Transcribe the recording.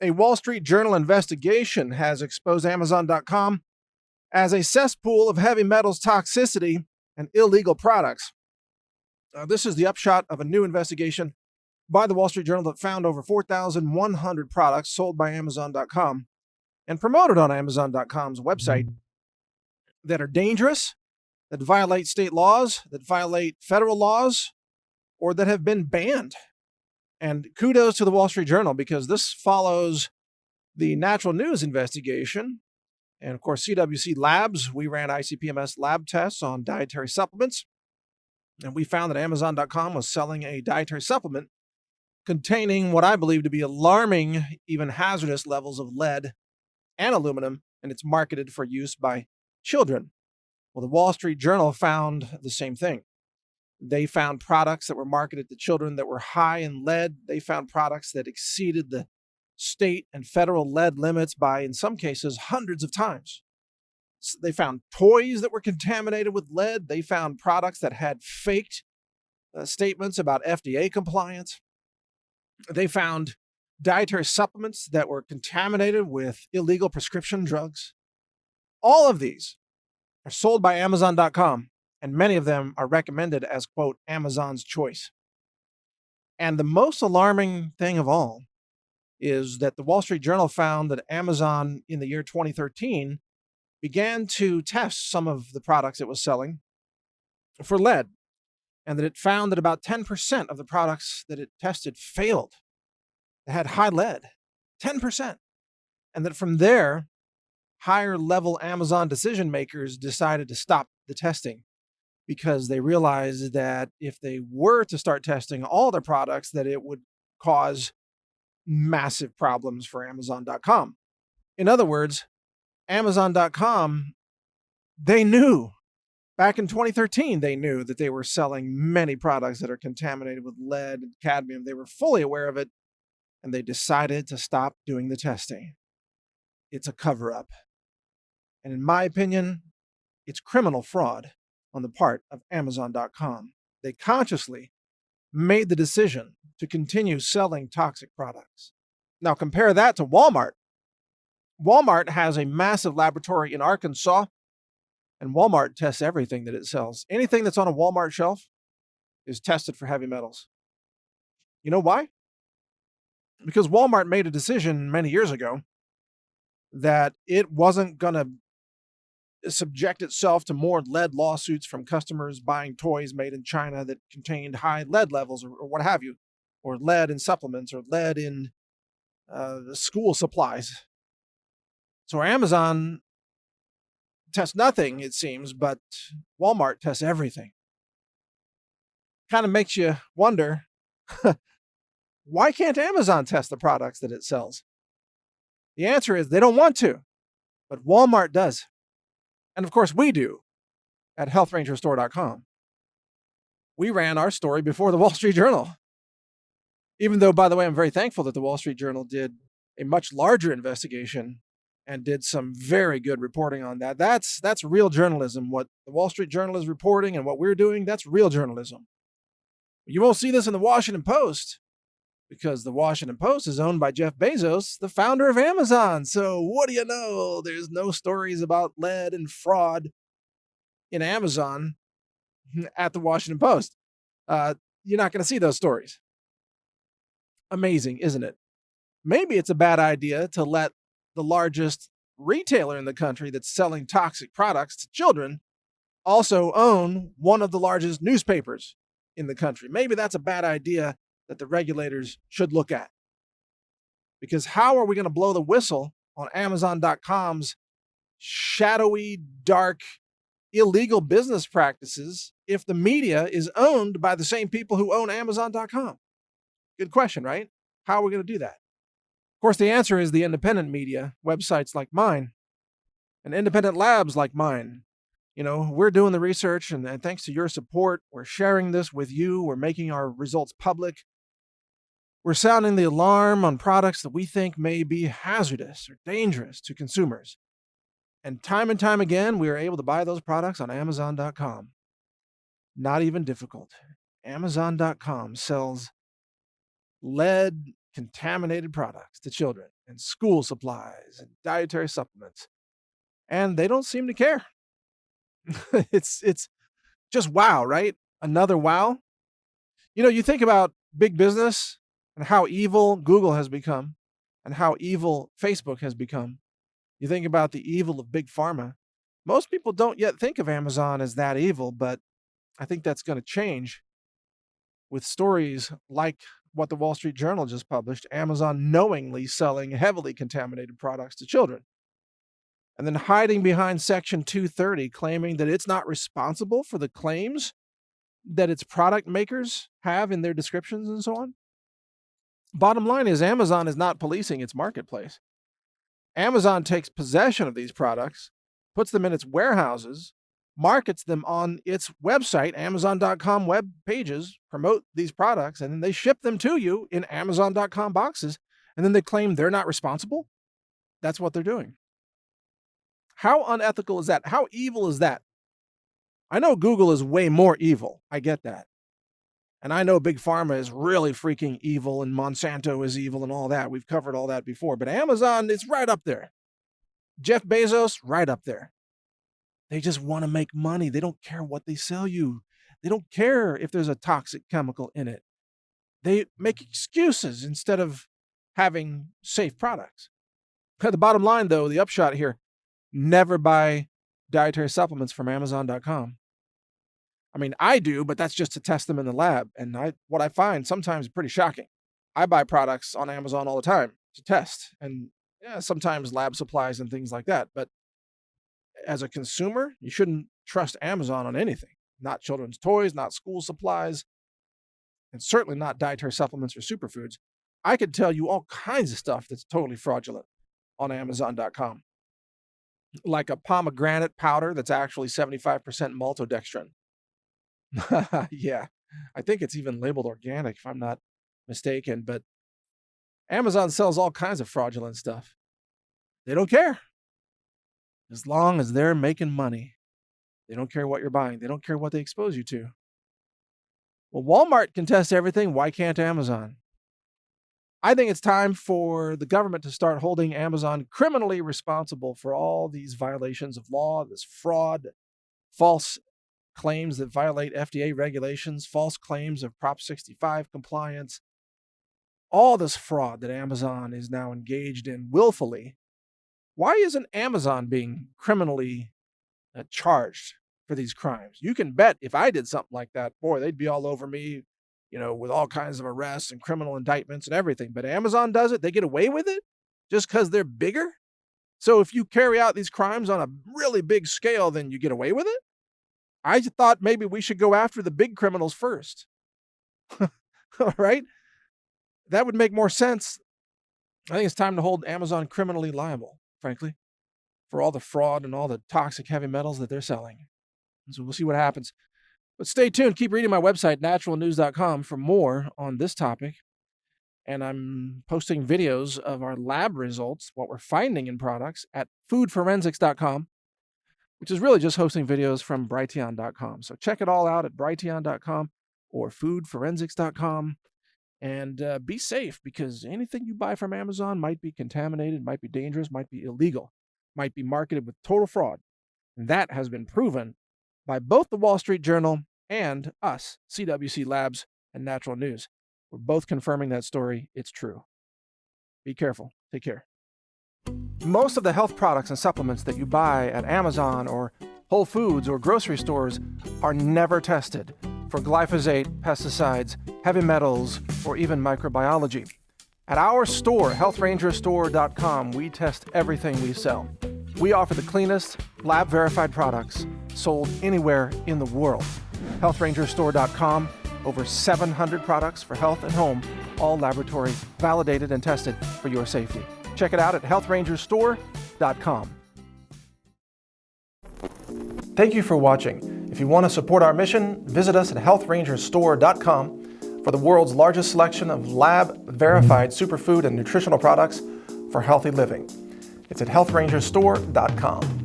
A Wall Street Journal investigation has exposed Amazon.com as a cesspool of heavy metals toxicity and illegal products. This is the upshot of a new investigation by the Wall Street Journal that found over 4,100 products sold by Amazon.com and promoted on Amazon.com's website that are dangerous, that violate state laws, that violate federal laws, or that have been banned. And kudos to the Wall Street Journal, because this follows the NaturalNews investigation. And of course, CWC Labs, we ran ICP-MS lab tests on dietary supplements. And we found that Amazon.com was selling a dietary supplement containing what I believe to be alarming, even hazardous levels of lead and aluminum, and it's marketed for use by children. Well, the Wall Street Journal found the same thing. They found products that were marketed to children that were high in lead. They found products that exceeded the state and federal lead limits by, in some cases, hundreds of times. So they found toys that were contaminated with lead. They found products that had faked statements about FDA compliance. They found dietary supplements that were contaminated with illegal prescription drugs. All of these are sold by Amazon.com, and many of them are recommended as, quote, Amazon's choice. And the most alarming thing of all is that the Wall Street Journal found that Amazon in the year 2013 began to test some of the products it was selling for lead, and that it found that about 10% of the products that it tested failed. They had high lead, 10%. And that from there, higher level Amazon decision makers decided to stop the testing because they realized that if they were to start testing all their products, that it would cause massive problems for Amazon.com. In other words, Amazon.com, they knew back in 2013, they knew that they were selling many products that are contaminated with lead and cadmium. They were fully aware of it, and they decided to stop doing the testing. It's a cover-up. And in my opinion, it's criminal fraud on the part of Amazon.com. They consciously made the decision to continue selling toxic products. Now compare that to Walmart. Walmart has a massive laboratory in Arkansas, and Walmart tests everything that it sells. Anything that's on a Walmart shelf is tested for heavy metals. You know why? Because Walmart made a decision many years ago that it wasn't going to subject itself to more lead lawsuits from customers buying toys made in China that contained high lead levels or what have you, or lead in supplements or lead in school supplies. So Amazon tests nothing, it seems, but Walmart tests everything. Kind of makes you wonder, why can't Amazon test the products that it sells? The answer is they don't want to, but Walmart does. And of course we do at healthrangerstore.com. We ran our story before the Wall Street Journal. Even though, by the way, I'm very thankful that the Wall Street Journal did a much larger investigation and did some very good reporting on that. That's real journalism. What the Wall Street Journal is reporting and what we're doing, that's real journalism. You won't see this in the Washington Post because the Washington Post is owned by Jeff Bezos, the founder of Amazon. So what do you know? There's no stories about lead and fraud in Amazon at the Washington Post. You're not going to see those stories. Amazing, isn't it? Maybe it's a bad idea to let the largest retailer in the country that's selling toxic products to children also own one of the largest newspapers in the country. Maybe that's a bad idea that the regulators should look at. Because how are we going to blow the whistle on Amazon.com's shadowy, dark, illegal business practices if the media is owned by the same people who own Amazon.com? Good question, right? How are we going to do that? Of course, the answer is the independent media, websites like mine, and independent labs like mine. You know, we're doing the research, and thanks to your support, we're sharing this with you. We're making our results public. We're sounding the alarm on products that we think may be hazardous or dangerous to consumers. And time again, we are able to buy those products on Amazon.com. Not even difficult. Amazon.com sells lead, contaminated products to children and school supplies and dietary supplements. And they don't seem to care. It's just wow, right? Another wow. You think about big business and how evil Google has become and how evil Facebook has become. You think about the evil of big pharma. Most people don't yet think of Amazon as that evil, but I think that's going to change with stories like what the Wall Street Journal just published, Amazon knowingly selling heavily contaminated products to children, and then hiding behind Section 230, claiming that it's not responsible for the claims that its product makers have in their descriptions and so on. Bottom line is Amazon is not policing its marketplace. Amazon takes possession of these products, puts them in its warehouses, markets them on its website, Amazon.com web pages, promote these products, and then they ship them to you in Amazon.com boxes, and then they claim they're not responsible? That's what they're doing. How unethical is that? How evil is that? I know Google is way more evil. I get that. And I know Big Pharma is really freaking evil and Monsanto is evil and all that. We've covered all that before. But Amazon, it's right up there. Jeff Bezos, right up there. They just want to make money. They don't care what they sell you. They don't care if there's a toxic chemical in it. They make excuses instead of having safe products. The bottom line, though, the upshot here, never buy dietary supplements from Amazon.com. I mean, I do, but that's just to test them in the lab. And what I find sometimes is pretty shocking. I buy products on Amazon all the time to test, and sometimes lab supplies and things like that. But as a consumer, you shouldn't trust Amazon on anything. Not children's toys, not school supplies, and certainly not dietary supplements or superfoods. I could tell you all kinds of stuff that's totally fraudulent on Amazon.com. Like a pomegranate powder that's actually 75% maltodextrin. Yeah, I think it's even labeled organic if I'm not mistaken, but Amazon sells all kinds of fraudulent stuff. They don't care. As long as they're making money, they don't care what you're buying. They don't care what they expose you to. Well, Walmart can test everything. Why can't Amazon? I think it's time for the government to start holding Amazon criminally responsible for all these violations of law, this fraud, false claims that violate FDA regulations, false claims of Prop 65 compliance, all this fraud that Amazon is now engaged in willfully. Why isn't Amazon being criminally charged for these crimes? You can bet if I did something like that, boy, they'd be all over me, with all kinds of arrests and criminal indictments and everything. But Amazon does it. They get away with it just because they're bigger. So if you carry out these crimes on a really big scale, then you get away with it? I thought maybe we should go after the big criminals first. All right? That would make more sense. I think it's time to hold Amazon criminally liable, frankly, for all the fraud and all the toxic heavy metals that they're selling. And so we'll see what happens. But stay tuned. Keep reading my website, NaturalNews.com, for more on this topic. And I'm posting videos of our lab results, what we're finding in products, at foodforensics.com, which is really just hosting videos from Brighteon.com. So check it all out at Brighteon.com or foodforensics.com. And be safe, because anything you buy from Amazon might be contaminated, might be dangerous, might be illegal, might be marketed with total fraud. And that has been proven by both the Wall Street Journal and us, CWC Labs and Natural News. We're both confirming that story. It's true. Be careful. Take care. Most of the health products and supplements that you buy at Amazon or Whole Foods or grocery stores are never tested for glyphosate, pesticides, heavy metals, or even microbiology. At our store, healthrangerstore.com, we test everything we sell. We offer the cleanest, lab-verified products sold anywhere in the world. healthrangerstore.com, over 700 products for health and home, all laboratory validated and tested for your safety. Check it out at healthrangerstore.com. Thank you for watching. If you want to support our mission, visit us at healthrangerstore.com for the world's largest selection of lab-verified superfood and nutritional products for healthy living. It's at healthrangerstore.com.